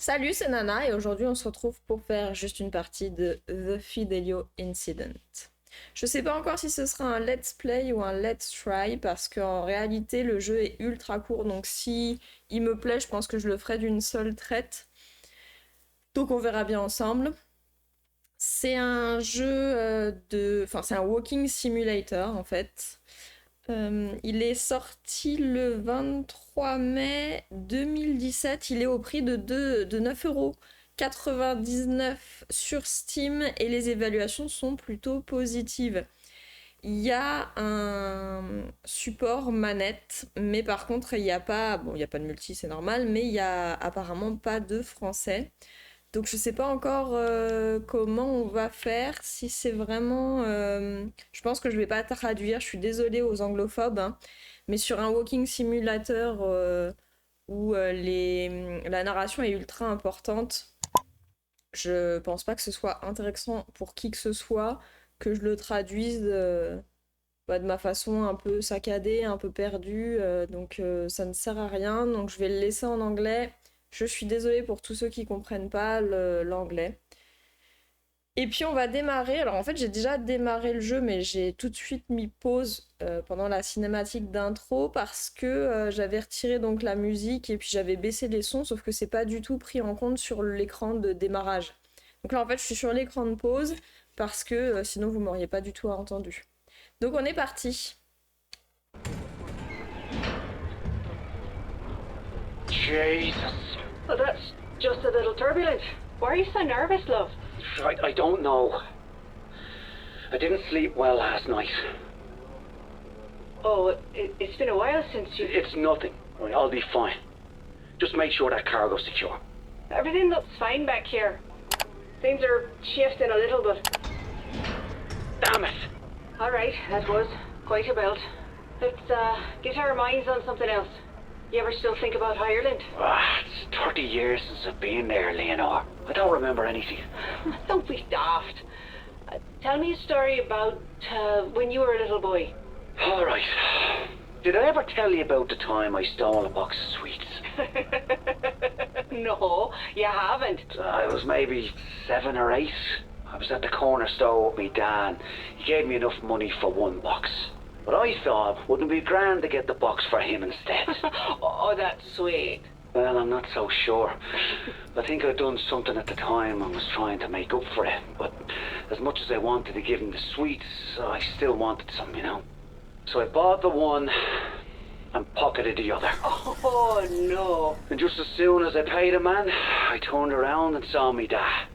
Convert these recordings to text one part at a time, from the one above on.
Salut, c'est Nana et aujourd'hui on se retrouve pour faire juste une partie de The Fidelio Incident. Je sais pas encore si ce sera un let's play ou un let's try parce qu'en réalité le jeu est ultra court, donc si il me plaît je pense que je le ferai d'une seule traite. Donc on verra bien ensemble. C'est un jeu Enfin c'est un walking simulator en fait. Il est sorti le 23 mai 2017. Il est au prix de 9,99 € sur Steam et les évaluations sont plutôt positives. Il y a un support manette, mais par contre, il n'y a pas, bon, il n'y a pas de multi, c'est normal, mais il n'y a apparemment pas de français. Donc je sais pas encore comment on va faire, si c'est vraiment... Je pense que je vais pas traduire, je suis désolée aux anglophobes, hein, mais sur un walking simulator où la narration est ultra importante, je pense pas que ce soit intéressant pour qui que ce soit que je le traduise de ma façon un peu saccadée, un peu perdue, donc ça ne sert à rien, donc je vais le laisser en anglais. Je suis désolée pour tous ceux qui comprennent pas l'anglais. Et puis on va démarrer. Alors en fait j'ai déjà démarré le jeu, mais j'ai tout de suite mis pause pendant la cinématique d'intro parce que j'avais retiré donc la musique et puis j'avais baissé les sons, sauf que c'est pas du tout pris en compte sur l'écran de démarrage. Donc là en fait je suis sur l'écran de pause parce que sinon vous m'auriez pas du tout entendu. Donc on est parti. Jesus. Well, that's just a little turbulent. Why are you so nervous, love? I don't know. I didn't sleep well last night. Oh, it's been a while since you... It's nothing. Right, I'll be fine. Just make sure that cargo's secure. Everything looks fine back here. Things are shifting a little, but... Damn it! All right, that was quite a belt. Let's get our minds on something else. You ever still think about Ireland? It's 30 years since I've been there, Leonor. I don't remember anything. Don't be daft. Tell me a story about when you were a little boy. All right. Did I ever tell you about the time I stole a box of sweets? No, you haven't. I was maybe 7 or 8. I was at the corner store with me dad. He gave me enough money for one box. But I thought, wouldn't it be grand to get the box for him instead? Oh, that's sweet. Well, I'm not so sure. I think I'd done something at the time and was trying to make up for it. But as much as I wanted to give him the sweets, I still wanted some, you know. So I bought the one and pocketed the other. Oh, no. And just as soon as I paid the man, I turned around and saw me dad.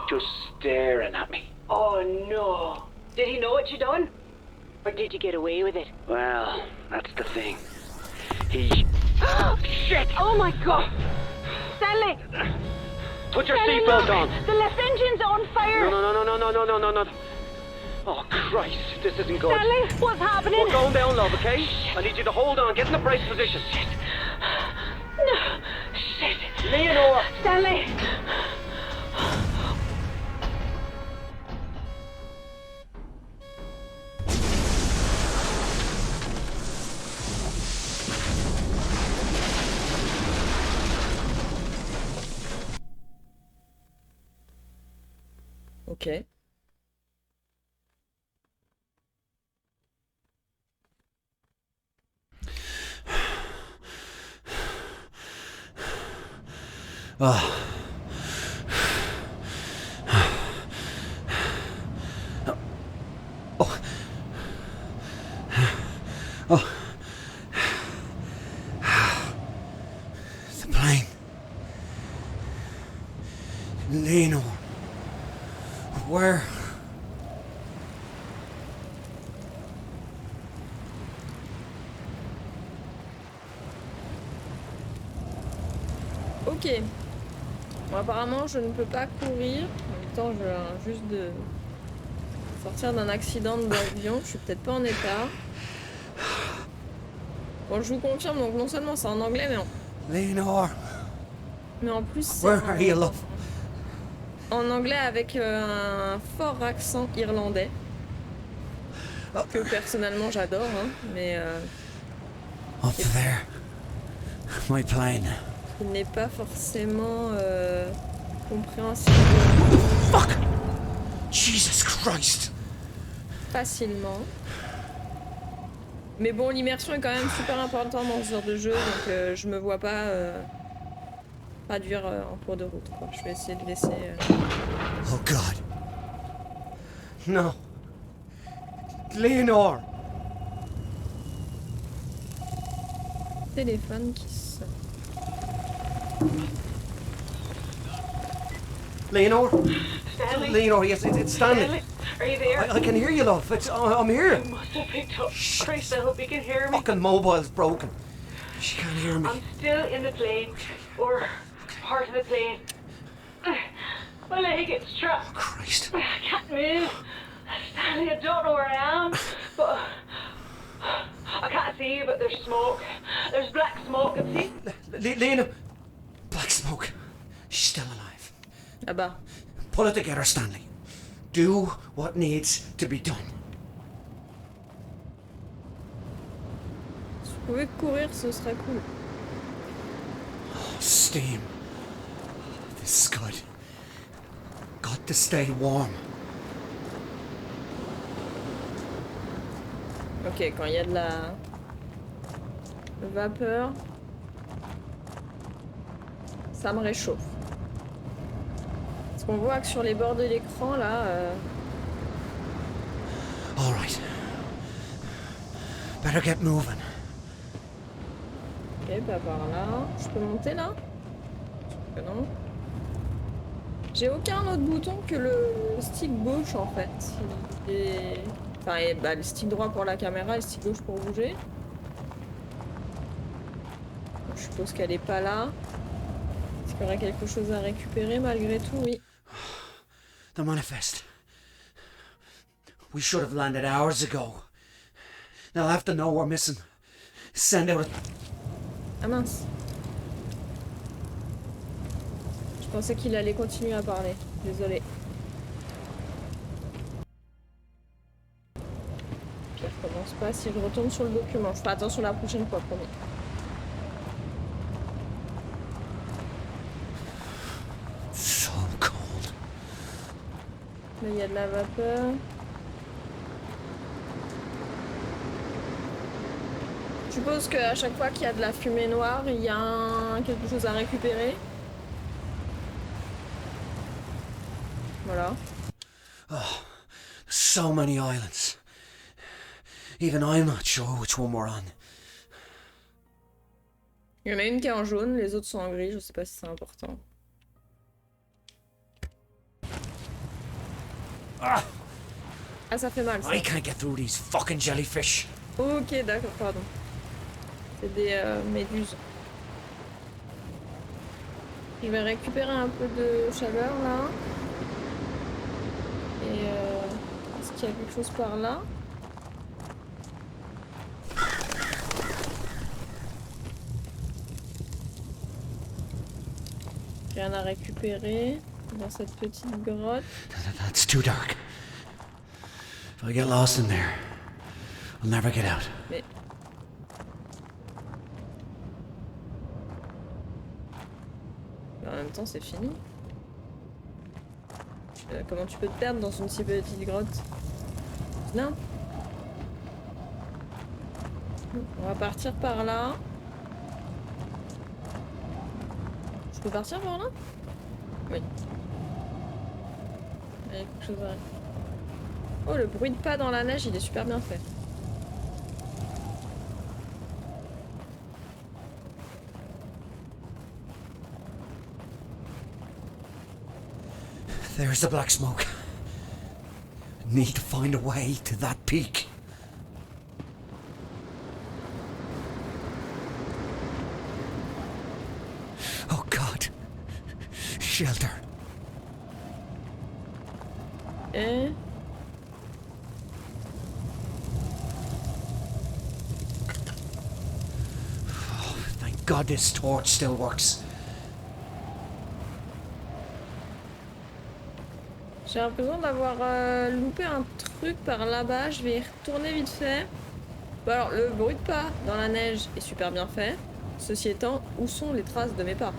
Just staring at me. Oh, no. Did he know what you done? Or did you get away with it? Well, that's the thing. He... Shit! Oh, my God. Stanley! Put your Stanley, seatbelt look! on! The left engine's on fire! No. Oh, Christ, this isn't good. Stanley, what's happening? We're going down, love, okay? I need you to hold on, get in the brace position. No. Shit. Leonor! Stanley! Ok. Oh. Oh. Oh. The plane. Leonor. Where? Ok. Bon, apparemment, je ne peux pas courir. En même temps, je viens juste de sortir d'un accident d'avion. Je suis peut-être pas en état. Bon, je vous confirme, donc non seulement c'est en anglais, Leonor. mais en plus c'est Where are you, love? en anglais avec un fort accent irlandais. Que personnellement j'adore, hein, mais... Up there. My plane. qui n'est pas forcément compréhensible Fuck! Jesus Christ! facilement. Mais bon, l'immersion est quand même super importante dans ce genre de jeu, donc je me vois pas traduire en cours de route, quoi. Je vais essayer de laisser... Oh God. No. Leonor! téléphone qui sonne. Leonor? Stanley? Leonor, yes, it's Stanley. Stanley? Are you there? I can hear you, love. I'm here. You must have picked up. Christ, I hope you can hear me. Fucking mobile's broken. She can't hear me. I'm still in the plane. Or part of the plane. My leg gets trapped. Christ. I can't move. Stanley, I don't know where I am, but I can't see you, but there's smoke. There's black smoke, and see? Lena. Black smoke. She's still alive. Ah bah. Pull it together, Stanley. Do what needs to be done. Si vous pouvez courir, ce serait cool. Oh, steam. This is good. Got to stay warm. Ok, quand il y a de la vapeur, ça me réchauffe. Parce qu'on voit que sur les bords de l'écran, là... All right. Better get moving. Ok, pas par là. Je peux monter là? Je pense que non. J'ai aucun autre bouton que le stick gauche en fait. Enfin, bah, le stick droit pour la caméra et le stick gauche pour bouger. Donc, je suppose qu'elle est pas là. Est-ce qu'il y aurait quelque chose à récupérer malgré tout? Oui. The manifest. We should have landed hours ago. They'll have to know we're missing. Send out a... Ah mince. Je pensais qu'il allait continuer à parler. Désolé. Je recommence pas si je retourne sur le document. Je ferai attention la prochaine fois, promis. So cold. Là, il y a de la vapeur. Je suppose qu'à chaque fois qu'il y a de la fumée noire, il y a quelque chose à récupérer. Voilà. Oh, so many islands. Even I'm not sure which one we're on. Il y en a une qui est en jaune, les autres sont en gris, je sais pas si c'est important. Ah, Ah, ça fait mal ça. I can't get through these fucking jellyfish. Ok, d'accord, pardon. C'est des méduses. Je vais récupérer un peu de chaleur là. Et est-ce qu'il y a quelque chose par là? Rien à récupérer dans cette petite grotte. That's too dark. If I get lost in there, I'll never get out. Mais... en même temps, c'est fini. Comment tu peux te perdre dans une si petite grotte? Non. On va partir par là. Je peux partir par là? Oui. Il y a quelque chose à... Oh, le bruit de pas dans la neige, il est super bien fait. There's the black smoke. Need to find a way to that peak. Oh God. Shelter. Et... Oh, thank God this torch still works. J'ai l'impression d'avoir loupé un truc par là-bas. Je vais y retourner vite fait. Bon alors, le bruit de pas dans la neige est super bien fait. Ceci étant, où sont les traces de mes pas?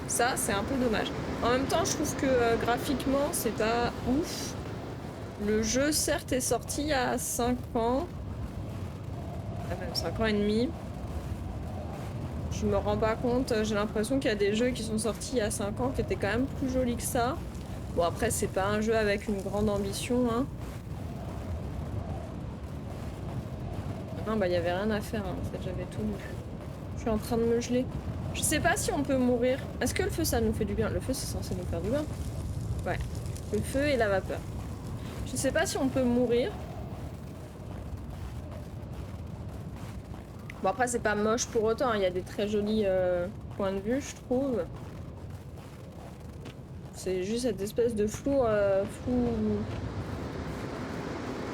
Ça, c'est un peu dommage. En même temps, je trouve que graphiquement, c'est pas ouf. Le jeu, certes, est sorti il y a 5 ans. Même 5 ans et demi. Je me rends pas compte, j'ai l'impression qu'il y a des jeux qui sont sortis il y a 5 ans qui étaient quand même plus jolis que ça. Bon, après, c'est pas un jeu avec une grande ambition, hein. Non, bah, il y avait rien à faire, hein. En fait, j'avais tout lu. Je suis en train de me geler. Je sais pas si on peut mourir. Est-ce que le feu, ça nous fait du bien? Le feu, c'est censé nous faire du bien. Ouais. Le feu et la vapeur. Je sais pas si on peut mourir. Bon, après, c'est pas moche pour autant. Il y a des très jolis points de vue, je trouve. C'est juste cette espèce de flou... flou...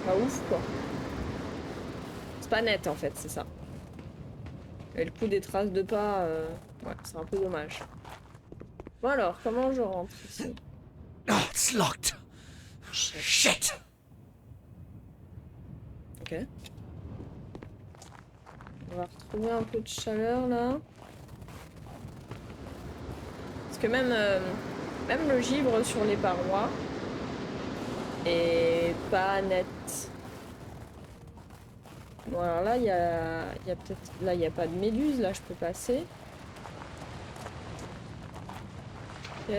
Pas ouf, quoi. C'est pas net, en fait, c'est ça. Et le coup des traces de pas... Ouais, c'est un peu dommage. Bon alors, comment je rentre ici? Oh, it's locked. Shit. Ok. On va retrouver un peu de chaleur, là. Parce que même le givre sur les parois est pas net. Bon, alors là, il y a peut-être... Là, il n'y a pas de méduse. Là, je peux passer. Ok.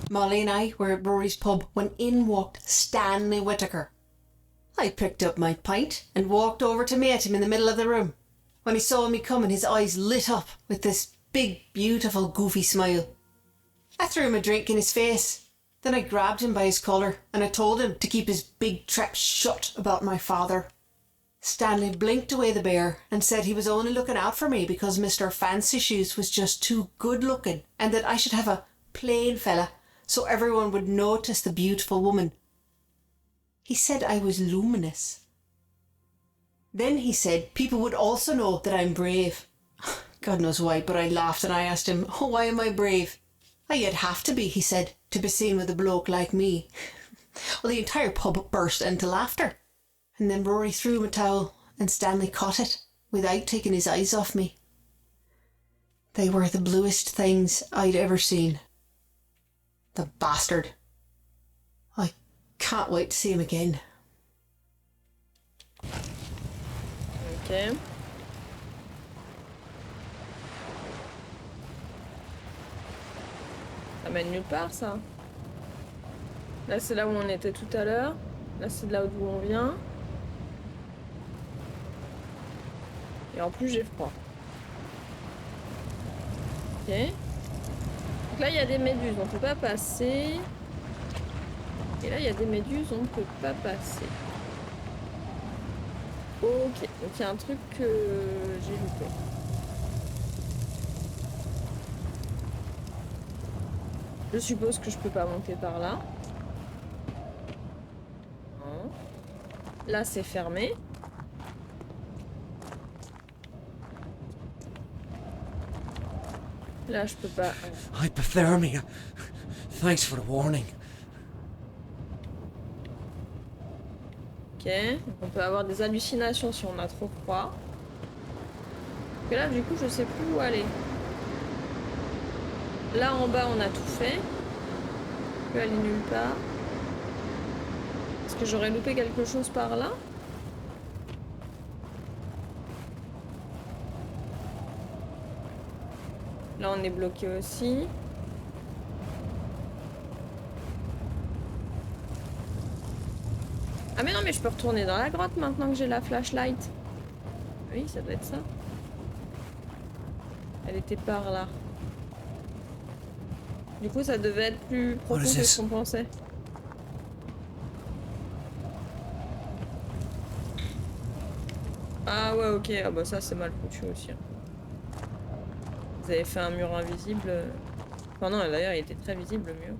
Molly and I were at Rory's pub when in walked Stanley Whittaker. I picked up my pint and walked over to meet him in the middle of the room. When he saw me coming, his eyes lit up with this big, beautiful, goofy smile. I threw him a drink in his face. Then I grabbed him by his collar and I told him to keep his big trap shut about my father. Stanley blinked away the beer and said he was only looking out for me because Mr. Fancy Shoes was just too good looking and that I should have a plain fella so everyone would notice the beautiful woman. He said I was luminous. Then he said people would also know that I'm brave. God knows why, but I laughed and I asked him, "Oh, why am I brave?" "Oh, you'd have to be," he said, "to be seen with a bloke like me." Well, the entire pub burst into laughter. And then Rory threw him a towel and Stanley caught it without taking his eyes off me. They were the bluest things I'd ever seen. The bastard. I can't wait to see him again. Ok. Ça mène nulle part, ça. Là, c'est là où on était tout à l'heure. Là, c'est de là d'où on vient. Et en plus, j'ai froid. Ok. Donc là, il y a des méduses, on peut pas passer. Et là, il y a des méduses, on peut pas passer. Ok, donc il y a un truc que j'ai loupé. Je suppose que je peux pas monter par là. Non. Là, c'est fermé. Là, je peux pas... Hypothermia. Thanks for the warning. Ok, donc on peut avoir des hallucinations si on a trop froid. Et là, du coup, je sais plus où aller. Là, en bas, on a tout fait. Je peux aller nulle part. Est-ce que j'aurais loupé quelque chose par là? Là, on est bloqué aussi. Ah mais non, mais je peux retourner dans la grotte maintenant que j'ai la flashlight. Oui, ça doit être ça. Elle était par là. Du coup, ça devait être plus profond que ce qu'on pensait. Ah ouais, ok. Ah bah ça, c'est mal foutu aussi. Vous avez fait un mur invisible. Enfin non, d'ailleurs, il était très visible, le mur.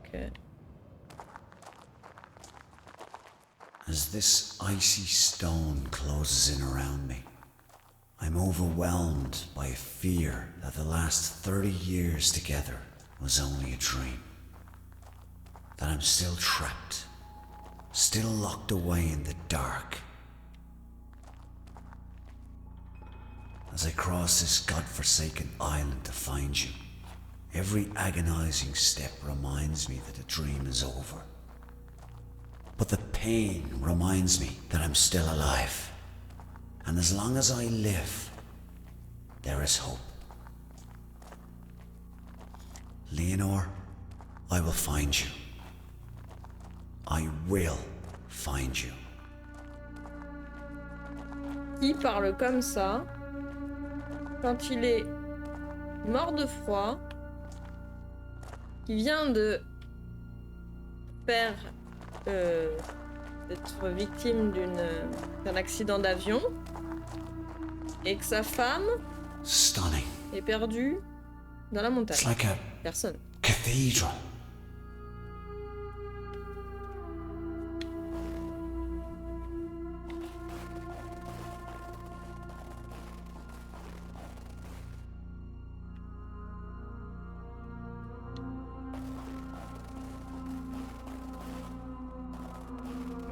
Ok. As this icy stone closes in around me, I'm overwhelmed by a fear that the last 30 years together was only a dream. That I'm still trapped still locked away in the dark. As I cross this godforsaken island to find you, every agonizing step reminds me that the dream is over. But the pain reminds me that I'm still alive. And as long as I live, there is hope. Leonore, I will find you. I will find you. Qui parle comme ça quand il est mort de froid, qui vient de faire d'être victime d'un accident d'avion et que sa femme Stunning. est perdue dans la montagne. It's like a Personne. cathedral.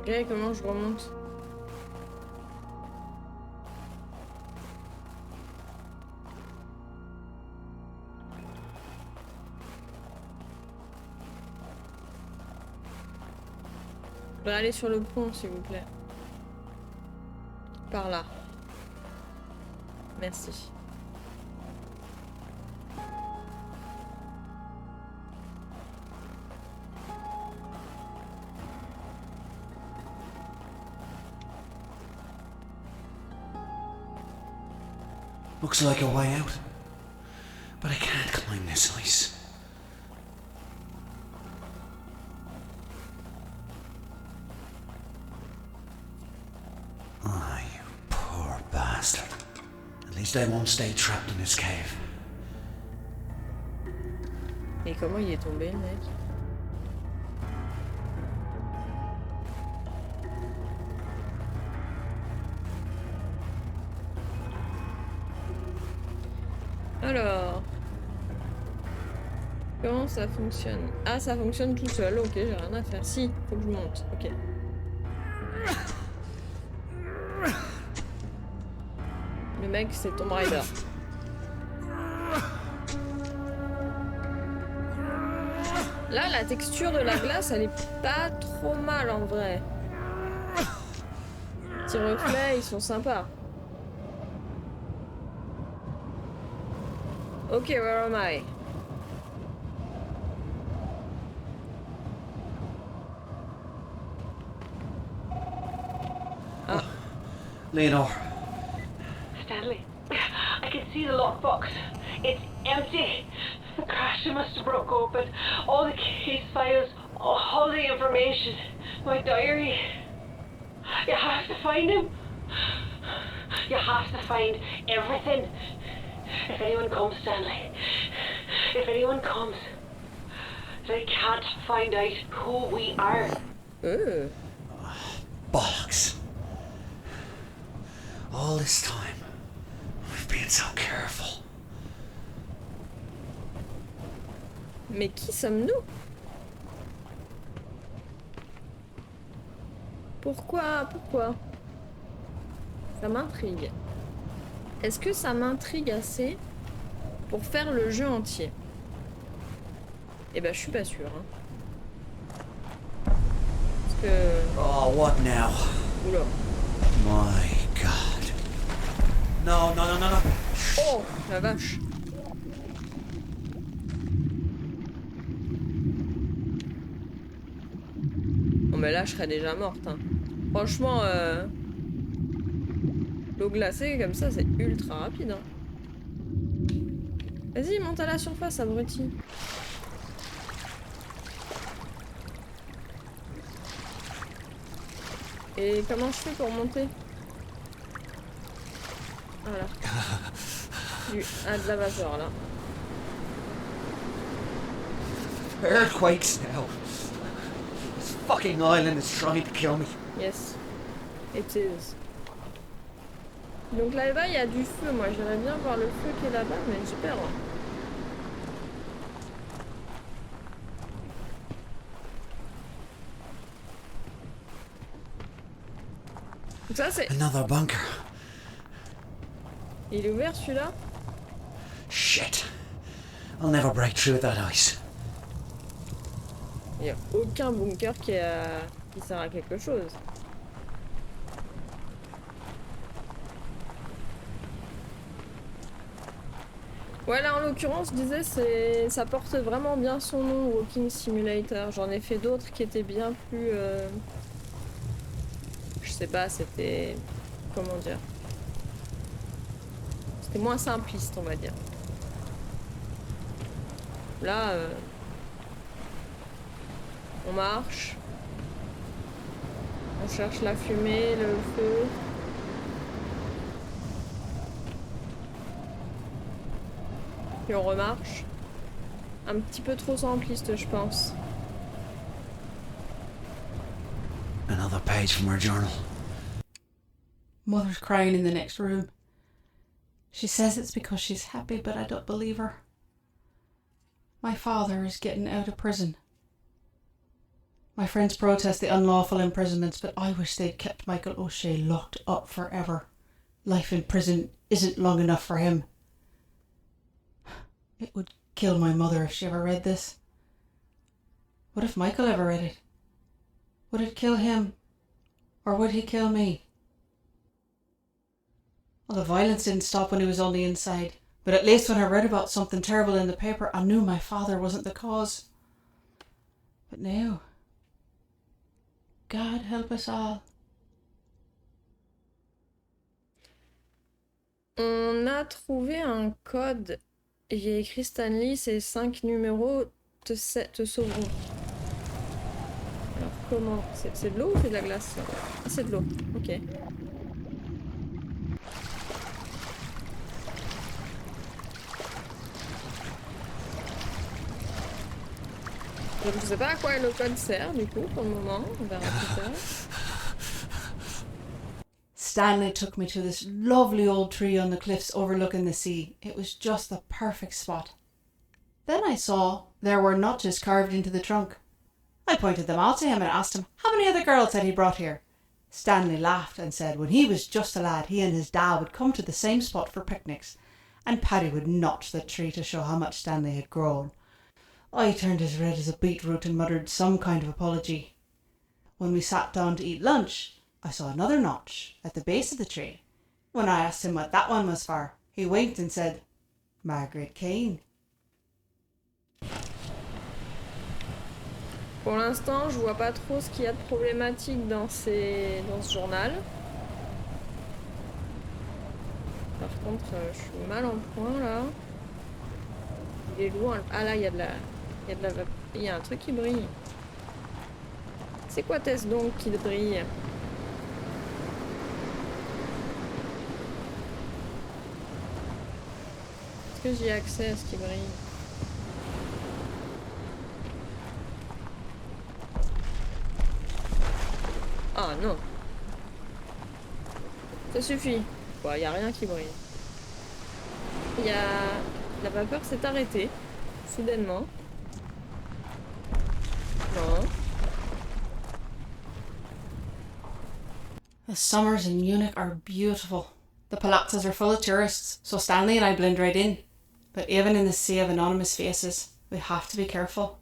Ok, comment je remonte? Je vais aller sur le pont, s'il vous plaît. Par là. Merci. Looks like a way out. But I can't climb this ice. Ah, you poor bastard. At least I won't stay trapped in this cave. Et comment il est tombé, le mec? Alors... Comment ça fonctionne? Ah, ça fonctionne tout seul, ok, j'ai rien à faire. Si, faut que je monte, ok. Le mec, c'est Tomb Raider. Là, la texture de la glace, elle est pas trop mal en vrai. Les petits reflets, ils sont sympas. Ok, where am I? Ah. Leonore. Stanley, I can see the lockbox. It's empty. The crash must have broke open. All the case files, all the information. My diary. You have to find him. You have to find everything. If anyone comes, Stanley, if anyone comes, they can't find out who we are. Bollocks. All this time, we've been so careful. Mais qui sommes-nous? Pourquoi? Ça m'intrigue. Est-ce que ça m'intrigue assez pour faire le jeu entier? Eh ben, je suis pas sûre. Hein. Parce que... Oh, what now? Oula. My God. No. Oh, la vache. Bon, mais là, je serais déjà morte. Hein. Franchement, l'eau glacée comme ça, c'est ultra rapide. Hein. Vas-y, monte à la surface, abruti. Et comment je fais pour monter? Voilà. De la vapeur, là. Earthquakes now. This fucking island is trying to kill me. Yes. It is. Donc là-bas, il y a du feu. Moi, j'aimerais bien voir le feu qui est là-bas, mais j'ai peur. Hein. Donc ça, c'est... Another bunker. Il est ouvert, celui-là? Shit. I'll never break through that ice. Il n'y a aucun bunker qui sert à quelque chose. Ouais, là en l'occurrence, je disais, ça porte vraiment bien son nom, Walking Simulator. J'en ai fait d'autres qui étaient bien plus... Je sais pas, c'était... Comment dire? C'était moins simpliste, on va dire. Là, on marche. On cherche la fumée, le feu. Puis on remarche. Un petit peu trop simpliste, je pense. Another page from her journal. Mother's crying in the next room. She says it's because she's happy, but I don't believe her. My father is getting out of prison. My friends protest the unlawful imprisonments, but I wish they'd kept Michael O'Shea locked up forever. Life in prison isn't long enough for him. It would kill my mother if she ever read this. What if Michael ever read it? Would it kill him? Or would he kill me? Well, the violence didn't stop when he was only inside, but at least when I read about something terrible in the paper, I knew my father wasn't the cause. But now, God help us all. On a trouvé un code. Il y a écrit Stanley, ces 5 numéros te sauveront. Alors comment? C'est de l'eau ou c'est de la glace? Ah, c'est de l'eau, ok. Donc je sais pas à quoi le code sert du coup pour le moment, on verra plus tard. Stanley took me to this lovely old tree on the cliffs overlooking the sea. It was just the perfect spot. Then I saw there were notches carved into the trunk. I pointed them out to him and asked him how many other girls had he brought here. Stanley laughed and said when he was just a lad, he and his dad would come to the same spot for picnics, and Paddy would notch the tree to show how much Stanley had grown. I turned as red as a beetroot and muttered some kind of apology. When we sat down to eat lunch, I saw another notch at the base of the tree. When I asked him what that one was for, he winked and said, Margaret Kane. Pour l'instant, je vois pas trop ce qu'il y a de problématique dans ce journal. Par contre, je suis mal en point là. Il est loin. Ah là, il y a un truc qui brille. C'est quoi Tess donc qui brille? Est-ce que j'y ai accès à ce qui brille? Ah non. Ça suffit. Bon, y a rien qui brille. La vapeur s'est arrêtée. Soudainement. Non. The summers in Munich are beautiful. The palazzas are full of tourists, so Stanley and I blend right in. But even in the sea of anonymous faces, we have to be careful.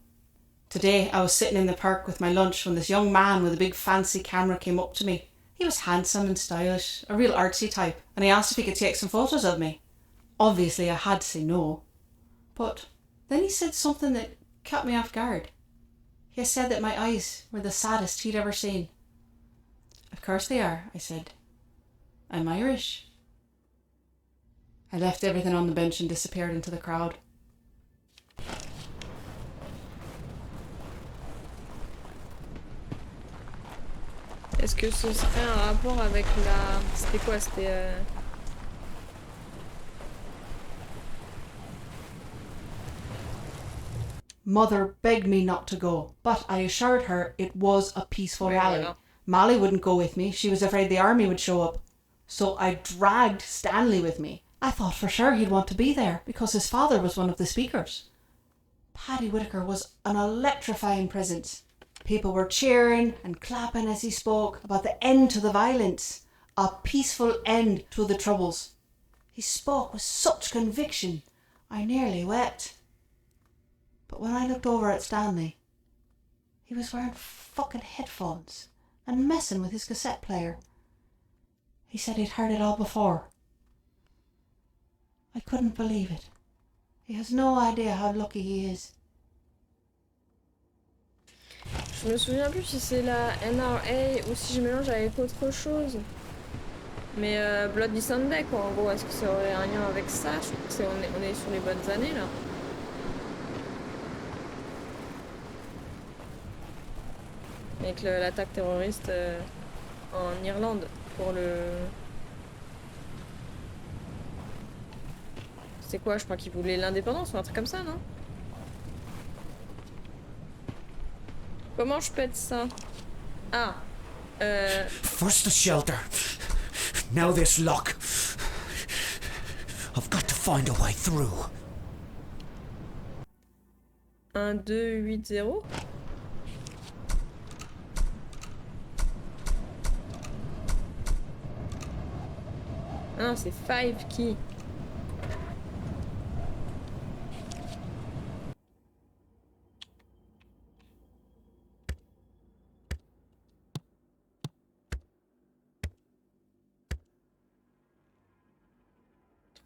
Today, I was sitting in the park with my lunch when this young man with a big fancy camera came up to me. He was handsome and stylish, a real artsy type, and he asked if he could take some photos of me. Obviously, I had to say no. But then he said something that caught me off guard. He said that my eyes were the saddest he'd ever seen. Of course they are, I said. I'm Irish. I left everything on the bench and disappeared into the crowd. Est-ce que ce serait un rapport avec la... C'était quoi? C'était... Mother begged me not to go, but I assured her it was a peaceful Ouais, rally. voilà. Molly wouldn't go with me. She was afraid the army would show up. So I dragged Stanley with me. I thought for sure he'd want to be there because his father was one of the speakers. Paddy Whitaker was an electrifying presence. People were cheering and clapping as he spoke about the end to the violence. A peaceful end to the troubles. He spoke with such conviction, I nearly wept. But when I looked over at Stanley, he was wearing fucking headphones and messing with his cassette player. He said he'd heard it all before. I couldn't believe it. He has no idea how lucky he is. Je me souviens plus si c'est la NRA ou si je mélange avec autre chose. Mais Bloody Sunday quoi, en gros, est-ce que ça aurait un lien avec ça? Je trouve que on est sur les bonnes années là. Avec l'attaque terroriste en Irlande pour le... C'est quoi? Je crois qu'ils voulaient l'indépendance ou un truc comme ça, non? Comment je pète ça? Ah. First the shelter. Now this lock. I've got to find a way through. 1, 2, 8, 0. Ah non, c'est 5 key.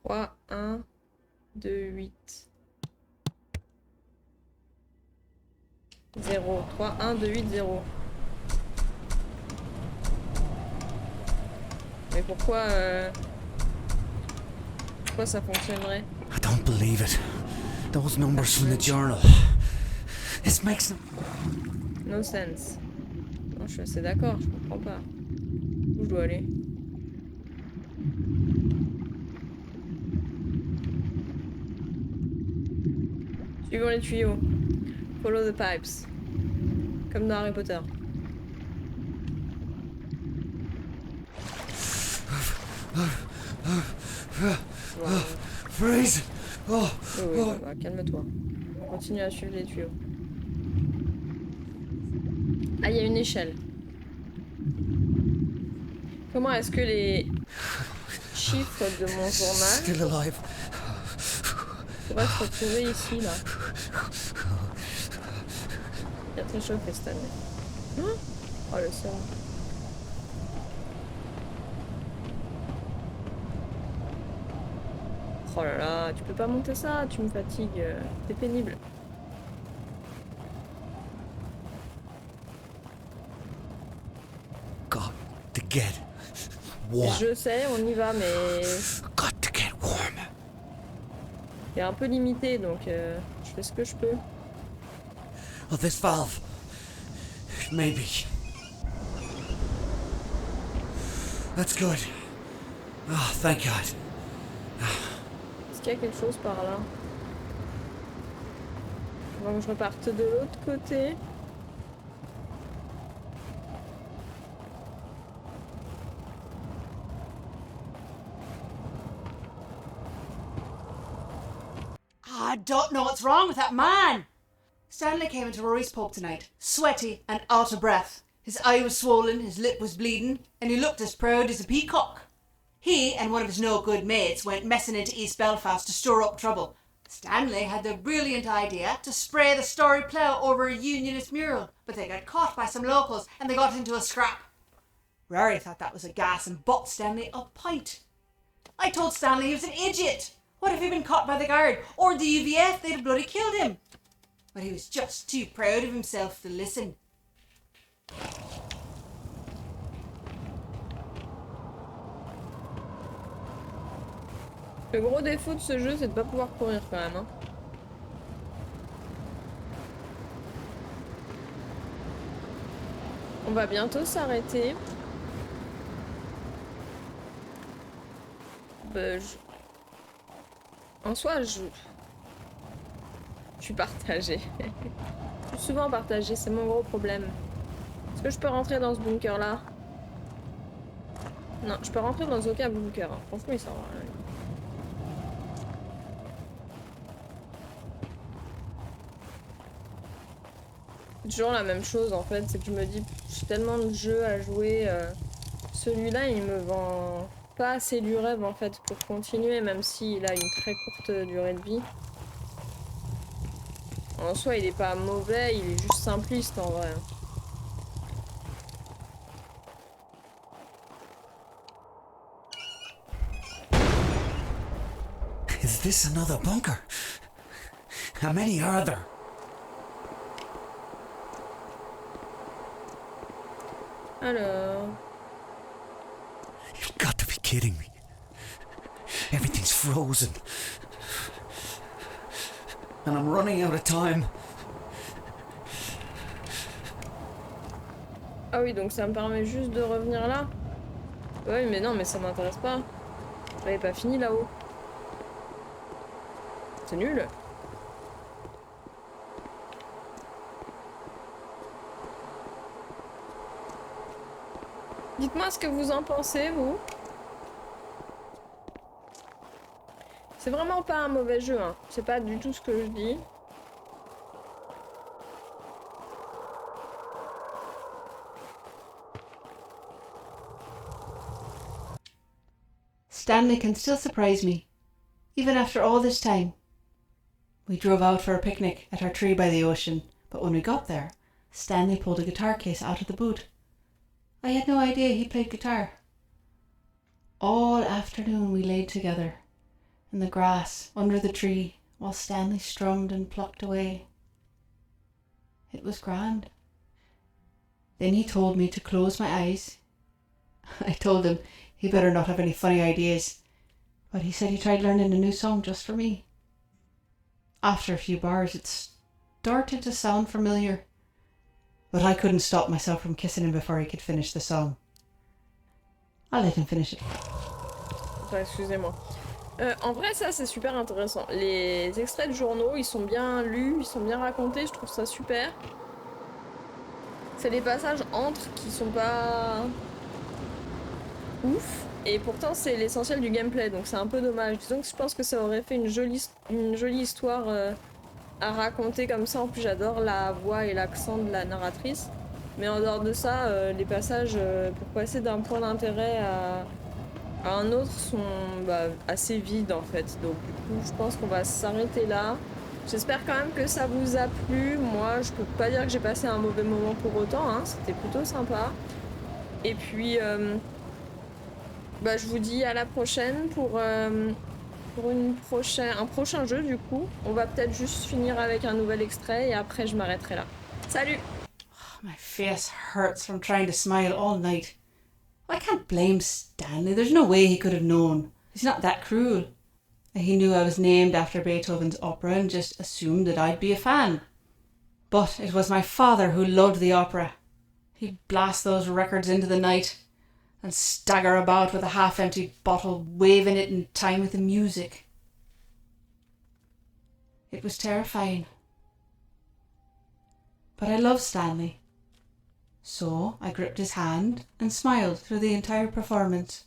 Trois, 1, 2, 8. 0. 3, 1, 2, 8, 0. Mais pourquoi ça fonctionnerait? I don't believe it. Those numbers from the journal. This makes No sense. Non, je suis assez d'accord, je comprends pas. Où je dois aller? Suivons les tuyaux. Follow the pipes. Comme dans Harry Potter. Voilà. freeze. Oh, Oui, bah, calme-toi. On continue à suivre les tuyaux. Ah, il y a une échelle. Comment est-ce que les chiffres de mon journal still alive. pourraient se retrouver ici, là? Il a très chauffé cette année. Oh, le sol. Oh là là, tu peux pas monter ça, tu me fatigues. C'est pénible. Got to get warm. Je sais, on y va, mais Got to get warm. il est un peu limité, donc je fais ce que je peux. Oh, this valve. Maybe. That's good. Oh, thank God. Est-ce qu'il y a quelque chose par là? Avant que je reparte de l'autre côté. I don't know what's wrong with that man. Stanley came into Rory's pub tonight, sweaty and out of breath. His eye was swollen, his lip was bleeding, and he looked as proud as a peacock. He and one of his no-good mates went messing into East Belfast to stir up trouble. Stanley had the brilliant idea to spray the Story Plough over a Unionist mural, but they got caught by some locals and they got into a scrap. Rory thought that was a gas and bought Stanley a pint. I told Stanley he was an idiot. What if he'd been caught by the guard or the UVF? They'd have bloody killed him. But he was just too proud of himself to listen. Le gros défaut de ce jeu, c'est de pas pouvoir courir quand même. Hein. On va bientôt s'arrêter. En soi, je suis partagée. Je suis souvent partagée, c'est mon gros problème. Est-ce que je peux rentrer dans ce bunker là? Non, je peux rentrer dans aucun bunker. Hein. Franchement, il sert à rien. C'est toujours la même chose en fait, c'est que je me dis j'ai tellement de jeux à jouer celui-là, il me vend pas assez du rêve en fait pour continuer, même s'il a une très courte durée de vie. En soi, il est pas mauvais, il est juste simpliste en vrai. Is this another bunker? How many are there? Alors... You've got to be kidding me. Everything's frozen. And I'm running out of time. Ah oui, donc ça me permet juste de revenir là? Oui, mais non, mais ça m'intéresse pas. J'avais pas fini là-haut. C'est nul. Dites-moi ce que vous en pensez, vous. C'est vraiment pas un mauvais jeu, hein. C'est pas du tout ce que je dis. Stanley can still surprise me, even after all this time. We drove out for a picnic at our tree by the ocean, but when we got there, Stanley pulled a guitar case out of the boot. I had no idea he played guitar. All afternoon we laid together in the grass under the tree while Stanley strummed and plucked away. It was grand. Then he told me to close my eyes. I told him he better not have any funny ideas, but he said he tried learning a new song just for me. After a few bars it started to sound familiar, but I couldn't stop myself from kissing him before he could finish the song. I'll let him finish it. Enfin, excusez-moi. En vrai, ça c'est super intéressant. Les extraits de journaux, ils sont bien lus, ils sont bien racontés, je trouve ça super. C'est les passages entre qui sont pas ouf, et pourtant c'est l'essentiel du gameplay, donc c'est un peu dommage. Disons que je pense que ça aurait fait une jolie histoire à raconter comme ça. En plus, j'adore la voix et l'accent de la narratrice. Mais en dehors de ça, les passages pour passer d'un point d'intérêt à un autre sont assez vides en fait. Donc du coup, je pense qu'on va s'arrêter là. J'espère quand même que ça vous a plu. Moi, je peux pas dire que j'ai passé un mauvais moment pour autant, hein. C'était plutôt sympa. Et puis, je vous dis à la prochaine pour un prochain jeu du coup. On va peut-être juste finir avec un nouvel extrait et après je m'arrêterai là. Salut! My face hurts from trying to smile all night. I can't blame Stanley. There's no way he could have known. He's not that cruel. He knew I was named after Beethoven's opera and just assumed that I'd be a fan. But it was my father who loved the opera. He'd blast those records into the night and stagger about with a half-empty bottle, waving it in time with the music. It was terrifying. But I loved Stanley. So I gripped his hand and smiled through the entire performance.